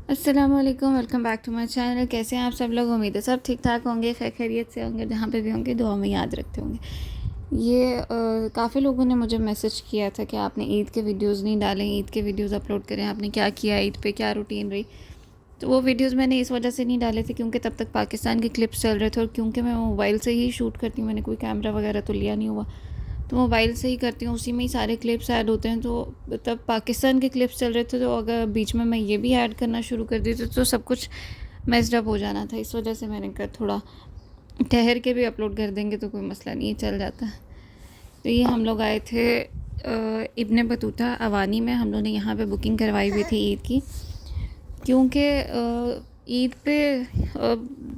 अस्सलामुअलैकुम, welcome back to my channel. कैसे हैं आप सब लोग? उम्मीद है सब ठीक ठाक होंगे, खैर खैरियत से होंगे। जहाँ पे भी होंगे दुआ में याद रखते होंगे। काफ़ी लोगों ने मुझे मैसेज किया था कि आपने ईद के वीडियोस नहीं डालें, ईद के वीडियोस अपलोड करें, आपने क्या किया ईद पे, क्या रूटीन रही। तो वो वीडियोस मैंने इस वजह से नहीं डाले थे क्योंकि तब तक पाकिस्तान के क्लिप्स चल रहे थे, और क्योंकि मैं मोबाइल से ही शूट करती हूँ, मैंने कोई कैमरा वगैरह तो लिया नहीं हुआ, तो मोबाइल से ही करती हूँ, उसी में ही सारे क्लिप्स ऐड होते हैं। तो तब पाकिस्तान के क्लिप्स चल रहे थे, तो अगर बीच में मैं ये भी ऐड करना शुरू कर दी तो सब कुछ मेस्ड अप हो जाना था। इस वजह से मैंने कहा थोड़ा ठहर के भी अपलोड कर देंगे तो कोई मसला नहीं है, चल जाता है। तो ये हम लोग आए थे इब्न बतूता अवानी में। हम लोग ने यहाँ पे बुकिंग करवाई हुई थी ईद की, क्योंकि ईद पे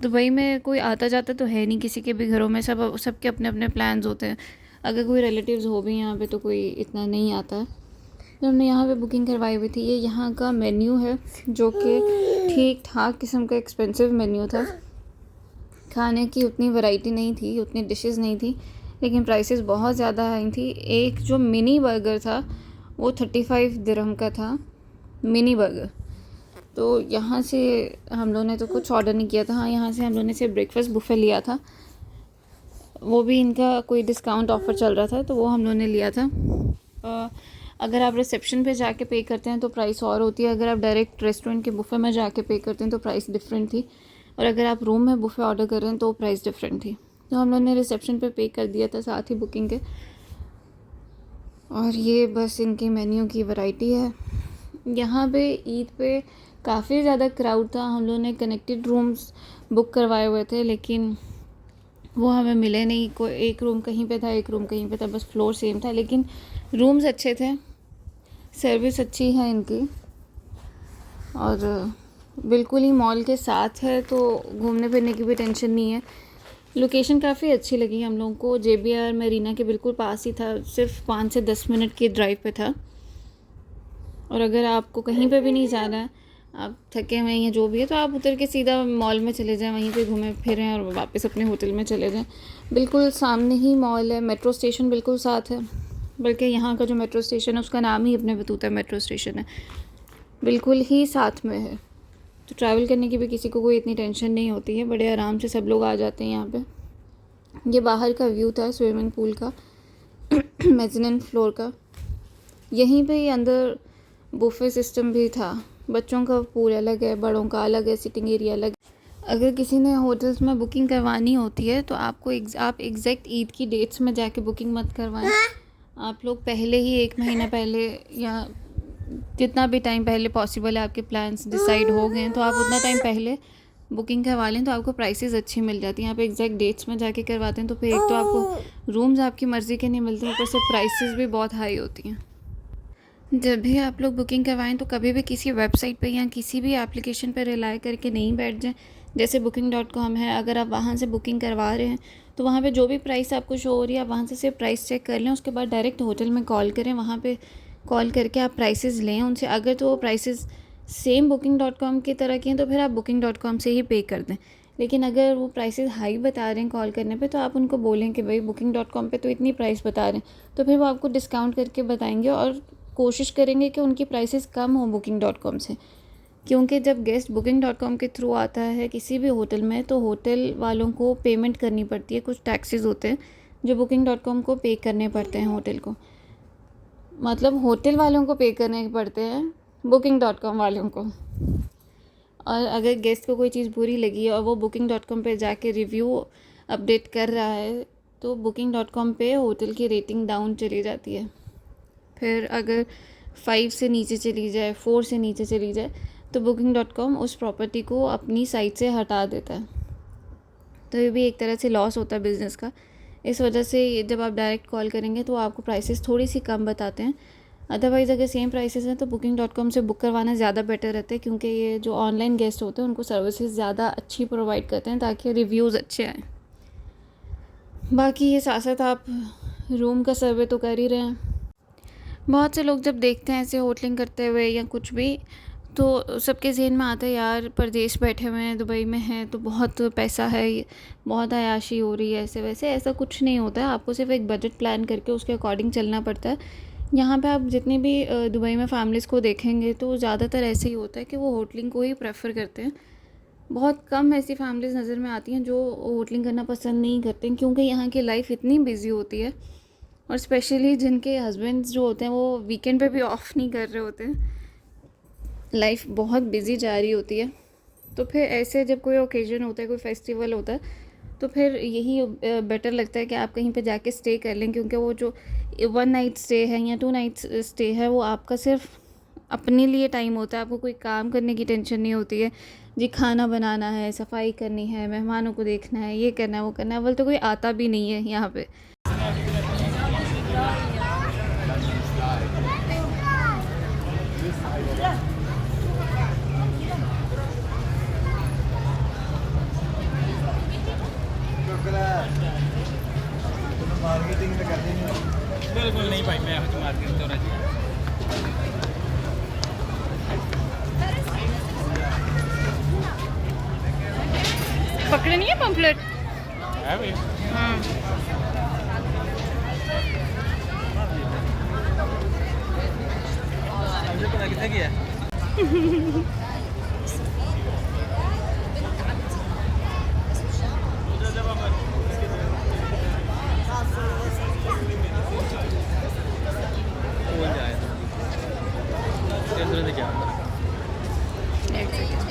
दुबई में कोई आता जाता तो है नहीं किसी के भी घरों में, सबके अपने अपने प्लान्स होते हैं। अगर कोई रिलेटिव्स हो भी यहाँ पे तो कोई इतना नहीं आता। तो हमने यहाँ पे बुकिंग करवाई हुई थी। ये यहाँ का मेन्यू है जो कि ठीक ठाक किस्म का एक्सपेंसिव मेन्यू था। खाने की उतनी वैरायटी नहीं थी, उतनी डिशेस नहीं थी, लेकिन प्राइसेस बहुत ज़्यादा हाई थी। एक जो मिनी बर्गर था वो 35 दिरहम का था, मिनी बर्गर। तो यहाँ से हम लोगों ने तो कुछ ऑर्डर नहीं किया था। हाँ, यहाँ से हम लोगों ने सिर्फ ब्रेकफास्ट बुफे लिया था, वो भी इनका कोई डिस्काउंट ऑफ़र चल रहा था तो वो हम लोगों ने लिया था। अगर आप रिसेप्शन पे जाके पे करते हैं तो प्राइस और होती है, अगर आप डायरेक्ट रेस्टोरेंट के बुफे में जाके पे करते हैं तो प्राइस डिफरेंट थी, और अगर आप रूम में बुफे ऑर्डर कर रहे हैं तो प्राइस डिफरेंट थी। तो हम लोगों ने रिसेप्शन पे कर दिया था साथ ही बुकिंग के। और ये बस इनकी मेन्यू की वैरायटी है। यहाँ पे ईद पे काफ़ी ज़्यादा क्राउड था। हम लोगों ने कनेक्टेड रूम्स बुक करवाए हुए थे, लेकिन वो हमें मिले नहीं। कोई एक रूम कहीं पे था, एक रूम कहीं पे था, बस फ्लोर सेम था, लेकिन रूम्स अच्छे थे, सर्विस अच्छी है इनकी, और बिल्कुल ही मॉल के साथ है तो घूमने फिरने की भी टेंशन नहीं है। लोकेशन काफ़ी अच्छी लगी हम लोगों को, JBR मरीना के बिल्कुल पास ही था, सिर्फ 5 से 10 मिनट के ड्राइव पे था। और अगर आपको कहीं पे भी नहीं जाना है, आप थके हुए हैं जो भी है, तो आप उतर के सीधा मॉल में चले जाएं, वहीं पे घूमें फिरें और वापस अपने होटल में चले जाएं। बिल्कुल सामने ही मॉल है, मेट्रो स्टेशन बिल्कुल साथ है, बल्कि यहाँ का जो मेट्रो स्टेशन है उसका नाम ही इब्न बतूता मेट्रो स्टेशन है, बिल्कुल ही साथ में है। तो ट्रैवल करने की भी किसी को कोई इतनी टेंशन नहीं होती है, बड़े आराम से सब लोग आ जाते हैं यहाँ पे। ये बाहर का व्यू था स्विमिंग पूल का, मेज़नीन फ्लोर का। यहीं पे ही अंदर बुफे सिस्टम भी था। बच्चों का पूल अलग है, बड़ों का अलग है, सिटिंग एरिया अलग। अगर किसी ने होटल्स में बुकिंग करवानी होती है तो आपको आप एग्जैक्ट ईद की डेट्स में जाके बुकिंग मत करवाएं। आप लोग पहले ही 1 महीना पहले, या जितना भी टाइम पहले पॉसिबल है, आपके प्लान्स डिसाइड हो गए हैं तो आप उतना टाइम पहले बुकिंग करवा लें, तो आपको प्राइसेस अच्छी मिल जाती हैं। आप एग्जैक्ट डेट्स में जाके करवाते हैं तो फिर एक तो आपको रूम्स आपकी मर्ज़ी के नहीं मिलते, ऊपर से प्राइसेस भी बहुत हाई होती हैं। जब भी आप लोग बुकिंग करवाएं तो कभी भी किसी वेबसाइट पे या किसी भी एप्लीकेशन पर रिलाई करके नहीं बैठ जाएं। जैसे booking.com है, अगर आप वहाँ से बुकिंग करवा रहे हैं तो वहाँ पे जो भी प्राइस आपको शो हो रही है, आप वहाँ से सिर्फ प्राइस चेक कर लें, उसके बाद डायरेक्ट होटल में कॉल करें। वहाँ पे कॉल करके आप प्राइसेस लें उनसे। अगर तो वो प्राइसेस सेम booking.com की तरह की हैं तो फिर आप booking.com से ही पे कर दें। लेकिन अगर वो प्राइसेस हाई बता रहे हैं कॉल करने पे, तो आप उनको बोलें कि भाई booking.com पे तो इतनी प्राइस बता रहे हैं, तो फिर वो आपको डिस्काउंट करके बताएंगे, और कोशिश करेंगे कि उनकी प्राइसेस कम हो booking.com से। क्योंकि जब गेस्ट booking.com के थ्रू आता है किसी भी होटल में, तो होटल वालों को पेमेंट करनी पड़ती है, कुछ टैक्सेस होते हैं जो booking.com को पे करने पड़ते हैं होटल को, मतलब होटल वालों को पे करने पड़ते हैं booking.com वालों को। और अगर गेस्ट को कोई चीज़ बुरी लगी और वो booking.com पे जाके रिव्यू अपडेट कर रहा है, तो booking.com पे होटल की रेटिंग डाउन चली जाती है। फिर अगर 5 से नीचे चली जाए, 4 से नीचे चली जाए, तो booking.com उस प्रॉपर्टी को अपनी साइट से हटा देता है। तो ये भी एक तरह से लॉस होता है बिज़नेस का। इस वजह से जब आप डायरेक्ट कॉल करेंगे तो आपको प्राइसेस थोड़ी सी कम बताते हैं। अदरवाइज़ अगर सेम प्राइसेस हैं तो booking.com से बुक करवाना ज़्यादा बेटर रहता है, क्योंकि ये जो ऑनलाइन गेस्ट होते हैं उनको सर्विसेज ज़्यादा अच्छी प्रोवाइड करते हैं ताकि रिव्यूज़ अच्छे आएँ। बाकी ये साथ साथ आप रूम का सर्वे तो कर ही रहे हैं। बहुत से लोग जब देखते हैं ऐसे होटलिंग करते हुए या कुछ भी, तो सबके ज़हन में आता है यार परदेश बैठे हुए हैं, दुबई में हैं तो बहुत पैसा है, बहुत अयाशी हो रही है, ऐसे वैसे। ऐसा कुछ नहीं होता है। आपको सिर्फ एक बजट प्लान करके उसके अकॉर्डिंग चलना पड़ता है। यहाँ पे आप जितनी भी दुबई में फ़ैमिलीज़ को देखेंगे तो ज़्यादातर ऐसे ही होता है कि वो होटलिंग को ही प्रेफ़र करते हैं। बहुत कम ऐसी फ़ैमिलीज़ नज़र में आती हैं जो होटलिंग करना पसंद नहीं करते हैं, क्योंकि यहाँ की लाइफ़ इतनी बिज़ी होती है, और स्पेशली जिनके हस्बैंड्स जो होते हैं वो वीकेंड पे भी ऑफ नहीं कर रहे होते हैं, लाइफ बहुत बिज़ी जा रही होती है। तो फिर ऐसे जब कोई ओकेजन होता है, कोई फेस्टिवल होता है, तो फिर यही बेटर लगता है कि आप कहीं पे जाके स्टे कर लें, क्योंकि वो जो 1 नाइट स्टे है या 2 नाइट्स स्टे है वो आपका सिर्फ अपने लिए टाइम होता है। आपको कोई काम करने की टेंशन नहीं होती है जी, खाना बनाना है, सफाई करनी है, मेहमानों को देखना है, ये करना है, वो करना है। अव्वल तो कोई आता भी नहीं है यहाँ पे। मार्केटिंग में करनी नहीं, बिल्कुल नहीं भाई, मैं तो मार्केटिंग तो रही पकड़े नहीं है पम्पलेट। है भाई। हाँ, मुझे पता कितने की है। कौन जाए अंदर क्या एक सेकेंड,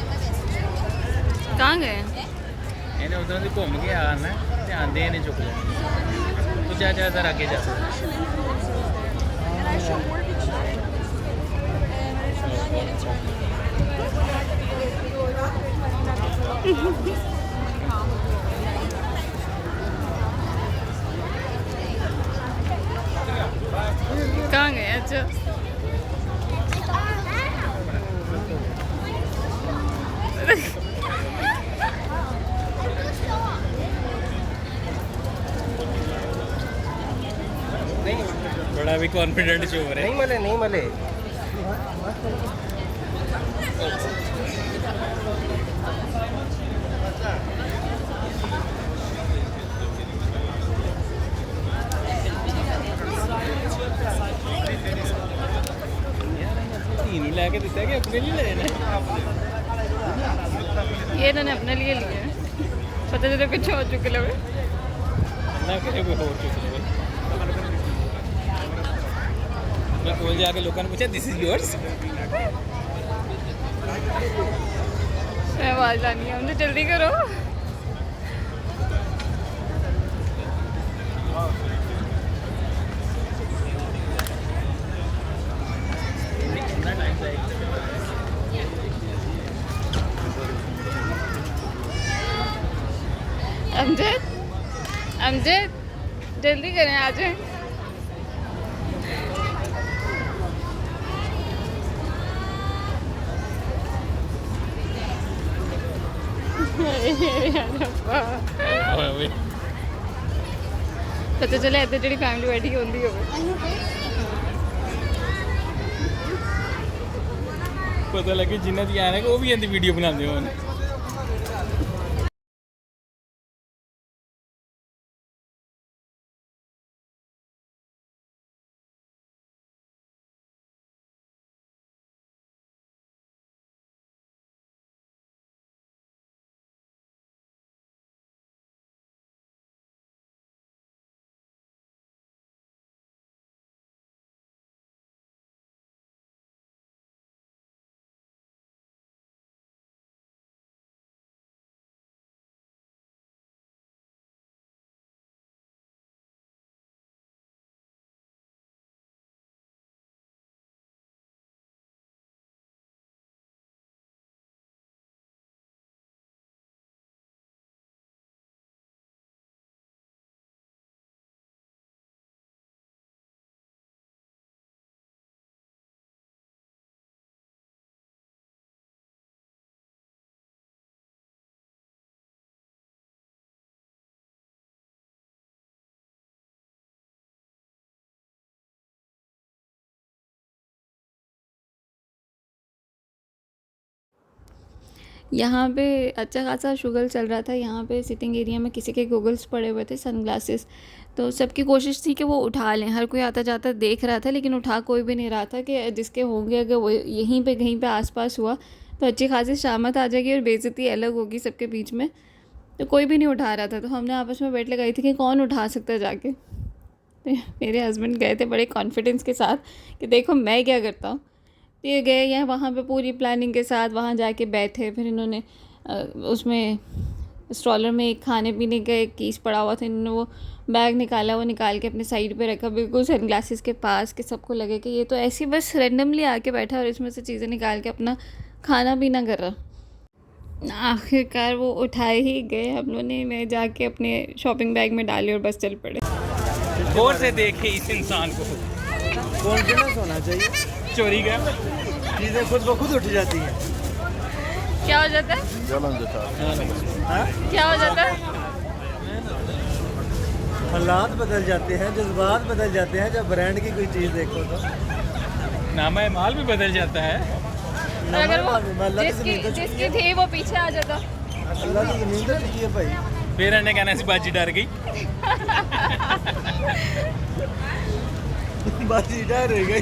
कहाँ गए? ਇਹਨੇ ਉਧਰੋਂ ਦੀ ਘੁੰਮ ਕੇ ਆਣਾ ਧਿਆਨ ਦੇ ਨਹੀਂ ਚੁੱਕ ਲਿਆ ਤੂੰ ਜਾ ਜਾ ਜ਼ਰਾ ਅੱਗੇ ਜਾ कहाँ गए? अच्छा, बड़ा भी कॉन्फिडेंट शो हो रहा है। नहीं मले तीनों लेके दिता है कि अपने लिए लेना ये इन्होंने अपने लिए लिए हैं। पता चले कुछ हो चुके लगे। ना करे कोई हो चुके लगे मैं कोल जाके लोगों ने पूछा दिस इज योर्स आवाज़ आनी है, हमने जल्दी करो। अमजद, अमजद जल्दी करें, आ जाएं। पता चले इतने जी फैमिली बैठी होंगी हो पता लगे जिन्हें दी आने को वो भी इंदी वीडियो बनाते हो। यहाँ पे अच्छा खासा शुगल चल रहा था। यहाँ पे सिटिंग एरिया में किसी के गॉगल्स पड़े हुए थे, सनग्लासेस, तो सबकी कोशिश थी कि वो उठा लें। हर कोई आता जाता देख रहा था, लेकिन उठा कोई भी नहीं रहा था कि जिसके होंगे अगर वो यहीं पे कहीं पे आसपास हुआ तो अच्छी खासी शामत आ जाएगी और बेइज्जती अलग होगी सबके बीच में। तो कोई भी नहीं उठा रहा था, तो हमने आपस में बेट लगाई थी कि कौन उठा सकता है जाके। तो मेरे हस्बैंड गए थे बड़े कॉन्फिडेंस के साथ कि देखो मैं क्या करता हूँ। तो ये गए यहाँ वहाँ पे पूरी प्लानिंग के साथ, वहाँ जाके बैठे। फिर इन्होंने उसमें स्ट्रॉलर में एक खाने पीने का एक कीस पड़ा हुआ था, इन्होंने वो बैग निकाला, वो निकाल के अपने साइड पे रखा बिल्कुल सनग्लासेस के पास, कि सबको लगे कि ये तो ऐसे ही बस रैंडमली आके बैठा और इसमें से चीज़ें निकाल के अपना खाना पीना कर रहा। आखिरकार वो उठाए ही गए हम लोगों ने, मैं जाके अपने शॉपिंग बैग में डाली और बस चल पड़े। गौर से देखे इस इंसान को, कॉन्फिडेंस होना चाहिए। चोरी का चीज़ें खुद ब खुद उठ जाती हैं। क्या हो जाता है? हाँ? क्या हो जाता है? हालात बदल जाते हैं, जज्बात बदल जाते हैं जब ब्रांड की कोई चीज़ देखो तो। नामा माल भी बदल जाता है। और अगर वो अल्लाह की ज़मीन तो चुकी जिसकी है। थी वो पीछे आ जाता। अल्लाह की ज़मीन तो चुकी है भाई। फिर इन्हें कहना सी बाजी डर गई। बाजी डर रह गई।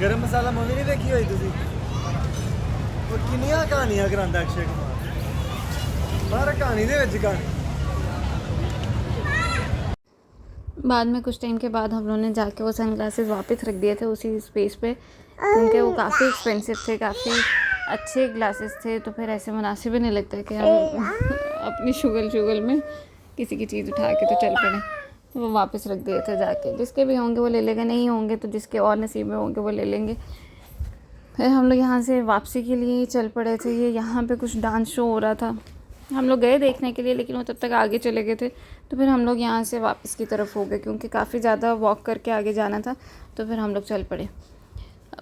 गरम मसाला मूवी नहीं देखी हुई तुसी? वो किन्नियां कहानियां करांदा अक्षय कुमार, बाहर कहानी दे विच कहानी। बाद में कुछ टाइम के बाद हम लोगों ने जाके वो सनग्लासेस वापस रख दिए थे उसी स्पेस पे, क्योंकि वो काफ़ी एक्सपेंसिव थे, काफ़ी अच्छे ग्लासेस थे। तो फिर ऐसे मुनासिब ही नहीं लगता कि हम अपनी शुगल में किसी की चीज़ उठा के तो चल पड़े। तो वो वापस रख दिए थे जाके, जिसके भी होंगे वो ले लेगा, नहीं होंगे तो जिसके और नसीब में होंगे वो ले लेंगे। फिर हम लोग यहाँ से वापसी के लिए चल पड़े थे। ये यहाँ पे कुछ डांस शो हो रहा था, हम लोग गए देखने के लिए, लेकिन वो तब तक आगे चले गए थे। तो फिर हम लोग यहाँ से वापस की तरफ हो गए, क्योंकि काफ़ी ज़्यादा वॉक करके आगे जाना था। तो फिर हम लोग चल पड़े।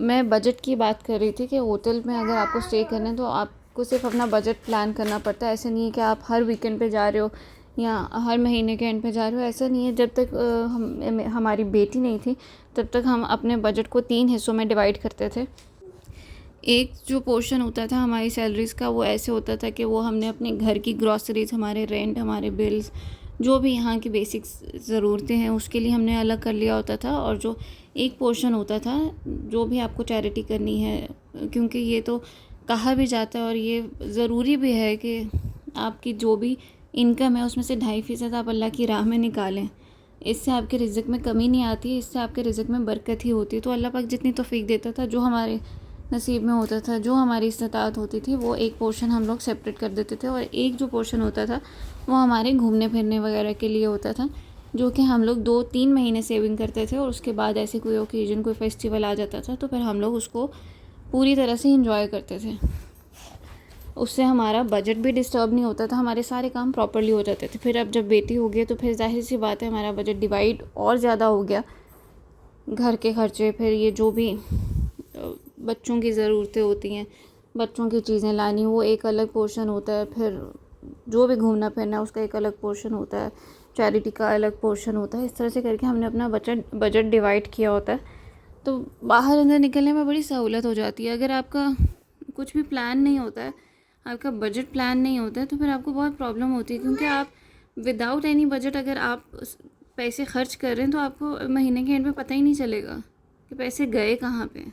मैं बजट की बात कर रही थी कि होटल में अगर आपको स्टे करना है तो आपको सिर्फ अपना बजट प्लान करना पड़ता है। ऐसा नहीं है कि आप हर वीकेंड पे जा रहे हो या हर महीने के एंड पे जा रहे हो, ऐसा नहीं है। जब तक हमारी बेटी नहीं थी तब तक हम अपने बजट को 3 हिस्सों में डिवाइड करते थे। एक जो पोर्शन होता था हमारी सैलरीज़ का, वो ऐसे होता था कि वो हमने अपने घर की ग्रॉसरीज़, हमारे रेंट, हमारे बिल्स, जो भी यहाँ की बेसिक्स ज़रूरतें हैं उसके लिए हमने अलग कर लिया होता था। और जो एक पोर्शन होता था जो भी आपको चैरिटी करनी है, क्योंकि ये तो कहा भी जाता है और ये ज़रूरी भी है कि आपकी जो भी इनकम है उसमें से 2.5% आप अल्लाह की राह में निकालें। इससे आपके रिज़्क़ में कमी नहीं आती, इससे आपके रिज़्क़ में बरकत ही होती है। तो अल्लाह पाक जितनी तौफीक देता था, जो हमारे नसीब में होता था, जो हमारी इस्तात होती थी, वो एक पोर्शन हम लोग सेपरेट कर देते थे। और एक जो पोर्शन होता था वो हमारे घूमने फिरने वगैरह के लिए होता था, जो कि हम लोग 2-3 महीने सेविंग करते थे। और उसके बाद ऐसे कोई ओकेजन, कोई फेस्टिवल आ जाता था तो फिर हम लोग उसको पूरी तरह से इंजॉय करते थे। उससे हमारा बजट भी डिस्टर्ब नहीं होता था, हमारे सारे काम प्रॉपर्ली हो जाते थे। फिर अब जब बेटी हो गई तो फिर जाहिर सी बात है हमारा बजट डिवाइड और ज़्यादा हो गया। घर के खर्चे, फिर ये जो भी बच्चों की ज़रूरतें होती हैं, बच्चों की चीज़ें लानी, वो एक अलग पोर्शन होता है। फिर जो भी घूमना फिरना उसका एक अलग पोर्शन होता है, चैरिटी का अलग पोर्शन होता है। इस तरह से करके हमने अपना बजट डिवाइड किया होता है। तो बाहर अंदर निकलने में बड़ी सहूलत हो जाती है। अगर आपका कुछ भी प्लान नहीं होता है, आपका बजट प्लान नहीं होता है, तो फिर आपको बहुत प्रॉब्लम होती है। क्योंकि आप विदाउट एनी बजट अगर आप पैसे खर्च कर रहे हैं तो आपको महीने के एंड में पता ही नहीं चलेगा कि पैसे गए कहाँ पे।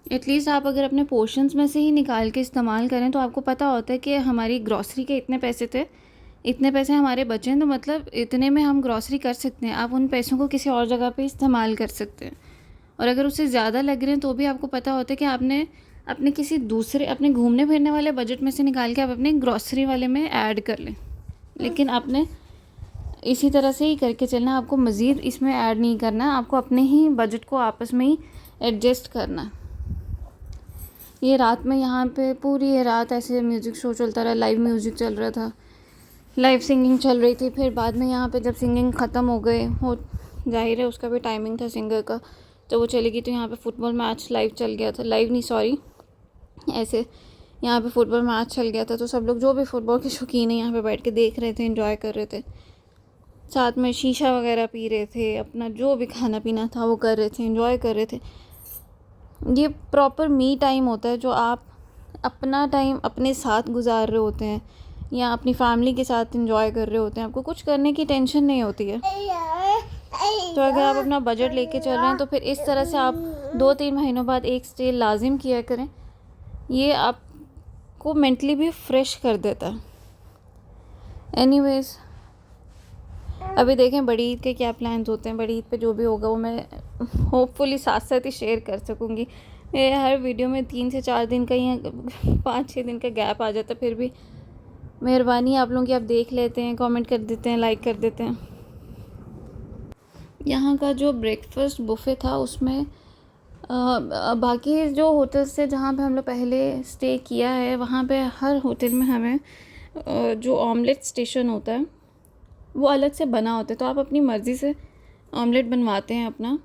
एटलीस्ट आप अगर अपने पोर्शंस में से ही निकाल के इस्तेमाल करें तो आपको पता होता है कि हमारी ग्रॉसरी के इतने पैसे थे, इतने पैसे हमारे बचे हैं, तो मतलब इतने में हम ग्रॉसरी कर सकते हैं। आप उन पैसों को किसी और जगह पे इस्तेमाल कर सकते हैं। और अगर उससे ज़्यादा लग रहे हैं तो भी आपको पता होता है कि आपने अपने किसी दूसरे, अपने घूमने फिरने वाले बजट में से निकाल के आप अपने ग्रॉसरी वाले में ऐड कर लें। लेकिन आपने इसी तरह से ही करके चलना, आपको मज़ीद इसमें ऐड नहीं करना, आपको अपने ही बजट को आपस में ही एडजस्ट करना। ये रात में यहाँ पे पूरी ये रात ऐसे म्यूज़िक शो चलता रहा, लाइव म्यूज़िक चल रहा था, लाइव सिंगिंग चल रही थी। फिर बाद में यहाँ पे जब सिंगिंग ख़त्म हो गए, हो जाहिर है उसका भी टाइमिंग था सिंगर का, तो वो चली गई। तो यहाँ पे फुटबॉल मैच लाइव चल गया था, लाइव नहीं सॉरी, ऐसे यहाँ पे फुटबॉल मैच चल गया था। तो सब लोग जो भी फुटबॉल के शौकीन हैं यहाँ पे बैठ के देख रहे थे, एंजॉय कर रहे थे, साथ में शीशा वगैरह पी रहे थे, अपना जो भी खाना पीना था वो कर रहे थे, एंजॉय कर रहे थे। ये प्रॉपर मी टाइम होता है जो आप अपना टाइम अपने साथ गुजार रहे होते हैं या अपनी फैमिली के साथ एंजॉय कर रहे होते हैं। आपको कुछ करने की टेंशन नहीं होती है। तो अगर आप अपना बजट लेके चल रहे हैं तो फिर इस तरह से आप 2-3 महीनों बाद एक स्टे लाजिम किया करें। ये आपको मेंटली भी फ्रेश कर देता है। एनीवेज़, अभी देखें बड़ी ईद के क्या प्लान्स होते हैं। बड़ी ईद पे जो भी होगा वो मैं होपफुली साथ साथ ही शेयर कर सकूँगी। मेरे हर वीडियो में 3 से 4 दिन का या 5-6 दिन का गैप आ जाता है। फिर भी मेहरबानी आप लोगों की, आप देख लेते हैं, कमेंट कर देते हैं, लाइक कर देते हैं। यहाँ का जो ब्रेकफास्ट बुफ़े था उसमें बाकी जो होटल से जहाँ पे हम लोग पहले स्टे किया है वहाँ पे हर होटल में हमें जो ऑमलेट स्टेशन होता है वो अलग से बना होता है। तो आप अपनी मर्ज़ी से ऑमलेट बनवाते हैं अपना,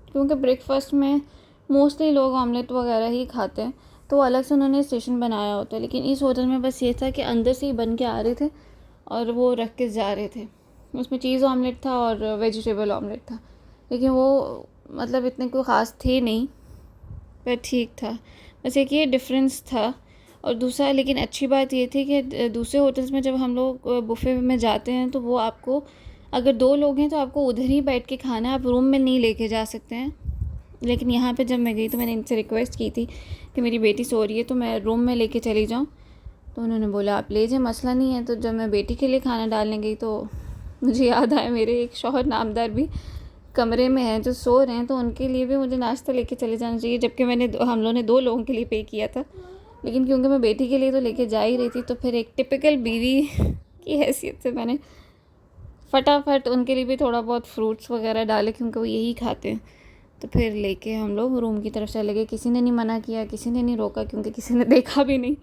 क्योंकि ब्रेकफास्ट में मोस्टली लोग ऑमलेट वगैरह ही खाते हैं, तो अलग से उन्होंने स्टेशन बनाया होता है। लेकिन इस होटल में बस ये था कि अंदर से ही बन के आ रहे थे और वो रख के जा रहे थे। उसमें चीज़ ऑमलेट था और वेजिटेबल ऑमलेट था, लेकिन वो मतलब इतने कोई ख़ास थे नहीं, पर ठीक था। बस एक ये डिफरेंस था। और दूसरा, लेकिन अच्छी बात ये थी कि दूसरे होटल्स में जब हम लोग बुफ़े में जाते हैं तो वो आपको, अगर 2 लोग हैं तो आपको उधर ही बैठ के खाना है, आप रूम में नहीं लेके जा सकते हैं। लेकिन यहाँ पे जब मैं गई तो मैंने इनसे रिक्वेस्ट की थी कि मेरी बेटी सो रही है तो मैं रूम में लेके चली जाऊँ, तो उन्होंने बोला आप ले जाए, मसला नहीं है। तो जब मैं बेटी के लिए खाना डालने गई तो मुझे याद आया मेरे एक शौहर नामदार भी कमरे में हैं जो सो रहे हैं, तो उनके लिए भी मुझे नाश्ता लेके चले जाना चाहिए, जबकि हम लोगों ने 2 लोगों के लिए पे किया था। लेकिन क्योंकि मैं बेटी के लिए तो लेके जा ही रही थी, तो फिर एक टिपिकल बीवी की हैसियत से मैंने फटाफट उनके लिए भी थोड़ा बहुत फ्रूट्स वगैरह डाले, क्योंकि वो यही खाते हैं। तो फिर लेके हम लोग रूम की तरफ चले गए। किसी ने नहीं मना किया, किसी ने नहीं रोका, क्योंकि किसी ने देखा भी नहीं।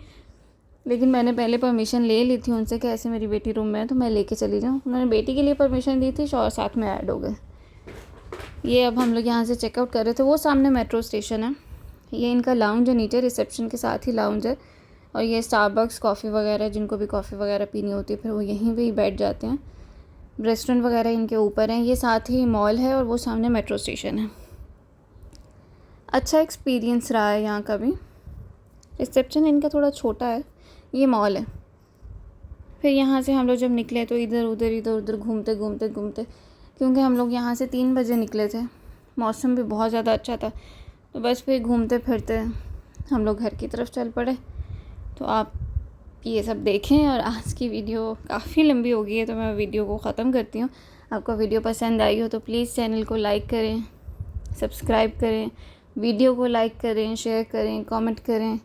लेकिन मैंने पहले परमिशन ले ली थी उनसे कि ऐसे मेरी बेटी रूम में है तो मैं लेके चली जाऊँ। उन्होंने बेटी के लिए परमिशन दी थी और साथ में ऐड हो गए। ये अब हम लोग यहाँ से चेकआउट कर रहे थे। वो सामने मेट्रो स्टेशन है, ये इनका लाउंज है, नीचे रिसेप्शन के साथ ही लाउंज है। और ये स्टारबक्स कॉफ़ी वगैरह, जिनको भी कॉफ़ी वगैरह पीनी होती है फिर वो यहीं पे ही बैठ जाते हैं। रेस्टोरेंट वगैरह इनके ऊपर हैं। ये साथ ही मॉल है और वो सामने मेट्रो स्टेशन है। अच्छा एक्सपीरियंस रहा है यहाँ का भी। रिसेप्शन इनका थोड़ा छोटा है, ये मॉल है। फिर यहाँ से हम लोग जब निकले तो इधर उधर घूमते घूमते, क्योंकि हम लोग यहाँ से 3 बजे निकले थे, मौसम भी बहुत ज़्यादा अच्छा था, तो बस फिर घूमते फिरते हम लोग घर की तरफ चल पड़े। तो आप ये सब देखें। और आज की वीडियो काफ़ी लंबी हो गई है तो मैं वीडियो को ख़त्म करती हूँ। आपको वीडियो पसंद आई हो तो प्लीज़ चैनल को लाइक करें, सब्सक्राइब करें, वीडियो को लाइक करें, शेयर करें, कमेंट करें।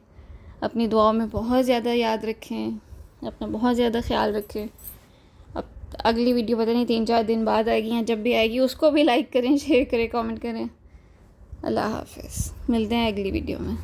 अपनी दुआओं में बहुत ज़्यादा याद रखें, अपना बहुत ज़्यादा ख्याल रखें। अब अगली वीडियो पता नहीं 3-4 दिन बाद आएगी या जब भी आएगी उसको भी लाइक करें, शेयर करें, कमेंट करें। अल्लाह हाफ़िज़। मिलते हैं अगली वीडियो में।